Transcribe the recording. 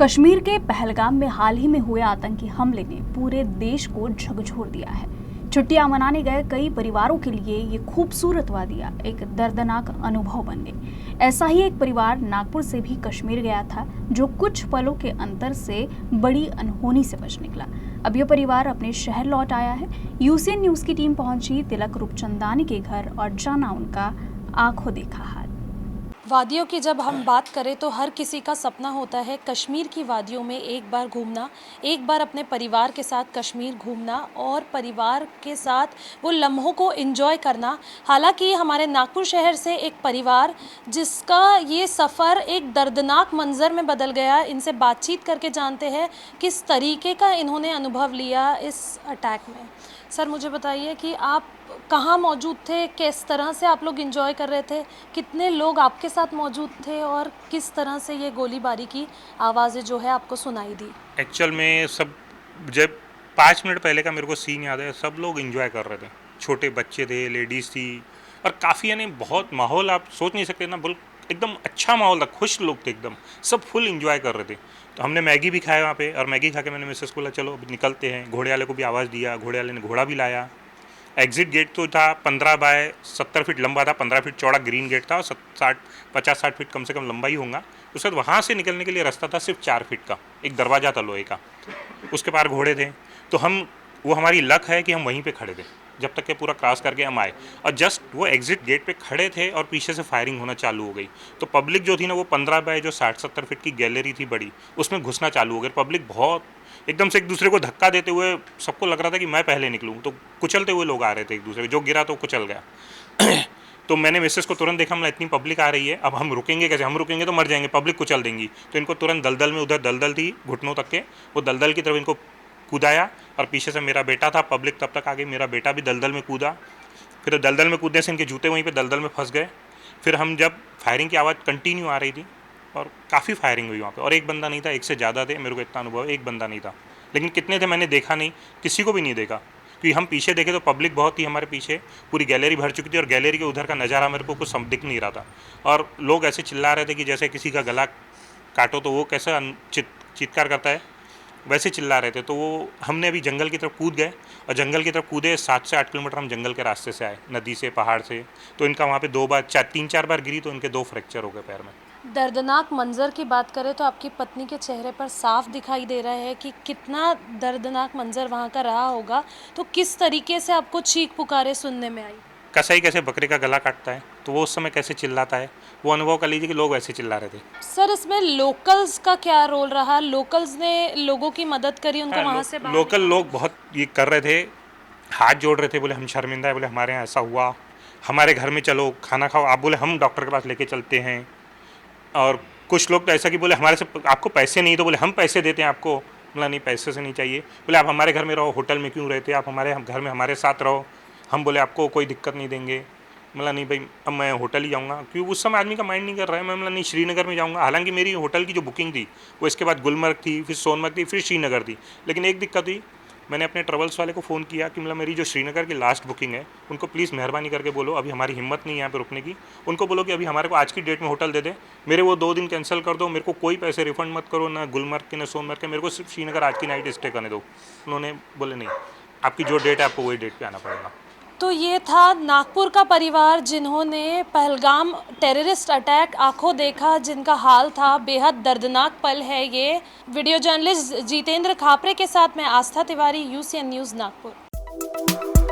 कश्मीर के पहलगाम में हाल ही में हुए आतंकी हमले ने पूरे देश को झकझोर दिया है। छुट्टियां मनाने गए कई परिवारों के लिए ये खूबसूरत वादियां एक दर्दनाक अनुभव बन गई। ऐसा ही एक परिवार नागपुर से भी कश्मीर गया था, जो कुछ पलों के अंतर से बड़ी अनहोनी से बच निकला। अब यह परिवार अपने शहर लौट आया है। यूसीएन न्यूज की टीम पहुंची तिलक रूपचंदानी के घर और जाना उनका आंखों देखा हाल। वादियों की जब हम बात करें तो हर किसी का सपना होता है कश्मीर की वादियों में एक बार घूमना, एक बार अपने परिवार के साथ कश्मीर घूमना और परिवार के साथ वो लम्हों को एंजॉय करना। हालांकि हमारे नागपुर शहर से एक परिवार जिसका ये सफ़र एक दर्दनाक मंजर में बदल गया, इनसे बातचीत करके जानते हैं किस तरीके का इन्होंने अनुभव लिया इस अटैक में। सर, मुझे बताइए कि आप कहाँ मौजूद थे, किस तरह से आप लोग एंजॉय कर रहे थे, कितने लोग आपके साथ मौजूद थे और किस तरह से ये गोलीबारी की आवाज़ें जो है आपको सुनाई दी? एक्चुअल में सब जब 5 मिनट पहले का मेरे को सीन याद है। सब लोग एंजॉय कर रहे थे, छोटे बच्चे थे, लेडीज़ थी और काफ़ी यानी बहुत माहौल आप सोच नहीं सकते ना, बोल एकदम अच्छा माहौल था, खुश लोग थे एकदम, सब फुल एंजॉय कर रहे थे। तो हमने मैगी भी खाया वहाँ पे और मैगी खा के मैंने मिसेस को बोला चलो अभी निकलते हैं। घोड़े वाले को भी आवाज़ दिया, घोड़े वाले ने घोड़ा भी लाया। एग्ज़िट गेट तो था 15 बाय 70 फीट लंबा था, 15 फीट चौड़ा ग्रीन गेट था और 50-60 फीट कम से कम लंबा ही होगा। उसके बाद वहाँ से निकलने के लिए रास्ता था सिर्फ 4 फीट का, एक दरवाज़ा था लोहे का, उसके पार घोड़े थे। तो वो हमारी लक है कि हम वहीं पे खड़े थे जब तक कि पूरा क्रॉस करके हम आए। और जस्ट वो एग्ज़िट गेट पे खड़े थे और पीछे से फायरिंग होना चालू हो गई। तो पब्लिक जो थी ना, वो 15 बाय जो 60-70 फीट की गैलरी थी बड़ी, उसमें घुसना चालू हो गया। पब्लिक बहुत एकदम से एक दूसरे को धक्का देते हुए, सबको लग रहा था कि मैं पहले निकलूँ, तो कुचलते हुए लोग आ रहे थे एक दूसरे, जो गिरा तो कुचल गया। तो मैंने मिसेस को तुरंत देखा, मतलब इतनी पब्लिक आ रही है, अब हम रुकेंगे कैसे? हम रुकेंगे तो मर जाएंगे, पब्लिक कुचल देंगी। तो इनको तुरंत दलदल में, उधर दलदल थी घुटनों तक के, वो दलदल की तरफ इनको कूदाया और पीछे से मेरा बेटा था। पब्लिक तब तक आ गई, मेरा बेटा भी दलदल में कूदा। फिर दलदल में कूदने से इनके जूते वहीं पे दलदल में फंस गए। फिर हम जब फायरिंग की आवाज़ कंटिन्यू आ रही थी और काफ़ी फायरिंग हुई वहाँ पे, और एक बंदा नहीं था, एक से ज़्यादा थे, मेरे को इतना अनुभव, एक बंदा नहीं था। लेकिन कितने थे मैंने देखा नहीं, किसी को भी नहीं देखा, क्योंकि हम पीछे देखे तो पब्लिक बहुत थी हमारे पीछे, पूरी गैलरी भर चुकी थी और गैलरी के उधर का नज़ारा मेरे को कुछ दिख नहीं रहा था। और लोग ऐसे चिल्ला रहे थे कि जैसे किसी का गला काटो तो वो कैसे चित्कार करता है, वैसे चिल्ला रहे थे। तो वो हमने अभी जंगल की तरफ कूद गए और जंगल की तरफ कूदे 7 से 8 किलोमीटर हम जंगल के रास्ते से आए, नदी से, पहाड़ से। तो इनका वहाँ पे 3-4 बार गिरी तो इनके 2 फ्रैक्चर हो गए पैर में। दर्दनाक मंजर की बात करें तो आपकी पत्नी के चेहरे पर साफ दिखाई दे रहा है कि कितना दर्दनाक मंजर वहाँ का रहा होगा। तो किस तरीके से आपको चीख पुकारे सुनने में आई? कसाई कैसे बकरे का गला काटता है, तो वो उस समय कैसे चिल्लाता है, वो अनुभव कर लीजिए कि लोग ऐसे चिल्ला रहे थे। सर, इसमें लोकल्स का क्या रोल रहा? लोकल्स ने लोगों की मदद करी, उनको वहाँ से बाहर लोकल लोग बहुत ये कर रहे थे, हाथ जोड़ रहे थे, बोले हम शर्मिंदा है, बोले हमारे यहाँ ऐसा हुआ, हमारे घर में चलो खाना खाओ। आप बोले हम डॉक्टर के पास लेके चलते हैं। और कुछ लोग तो ऐसा कि बोले हमारे से आपको पैसे नहीं, तो बोले हम पैसे देते हैं आपको। बोला नहीं, पैसे से नहीं चाहिए। बोले आप हमारे घर में रहो, होटल में क्यों रहते, आप हमारे घर में हमारे साथ रहो, हम बोले आपको कोई दिक्कत नहीं देंगे। बोला नहीं भाई, अब मैं होटल ही जाऊँगा, क्योंकि उस समय आदमी का माइंड नहीं कर रहा है। मैं बोला नहीं, श्रीनगर में जाऊँगा। हालांकि मेरी होटल की जो बुकिंग थी वो इसके बाद गुलमर्ग थी, फिर सोनमर्ग थी, फिर श्रीनगर थी। लेकिन एक दिक्कत हुई, मैंने अपने ट्रेवल्स वाले को फ़ोन किया कि मतलब मेरी जो श्रीनगर की लास्ट बुकिंग है, उनको प्लीज़ मेहरबानी करके बोलो अभी हमारी हिम्मत नहीं है यहाँ पे रुकने की। उनको बोलो कि अभी हमारे को आज की डेट में होटल दे दे, मेरे वो 2 दिन कैंसिल कर दो, मेरे को कोई पैसे रिफंड मत करो, ना गुलमर्ग के ना सोनमर्ग के, मेरे को सिर्फ श्रीनगर आज की नाइट स्टे करने दो। उन्होंने बोले नहीं, आपकी जो डेट है आपको वही डेट पर आना पड़ेगा। तो ये था नागपुर का परिवार जिन्होंने पहलगाम टेररिस्ट अटैक आंखों देखा, जिनका हाल था बेहद दर्दनाक पल है ये। वीडियो जर्नलिस्ट जितेंद्र खापरे के साथ मैं आस्था तिवारी, यूसीएन न्यूज़ नागपुर।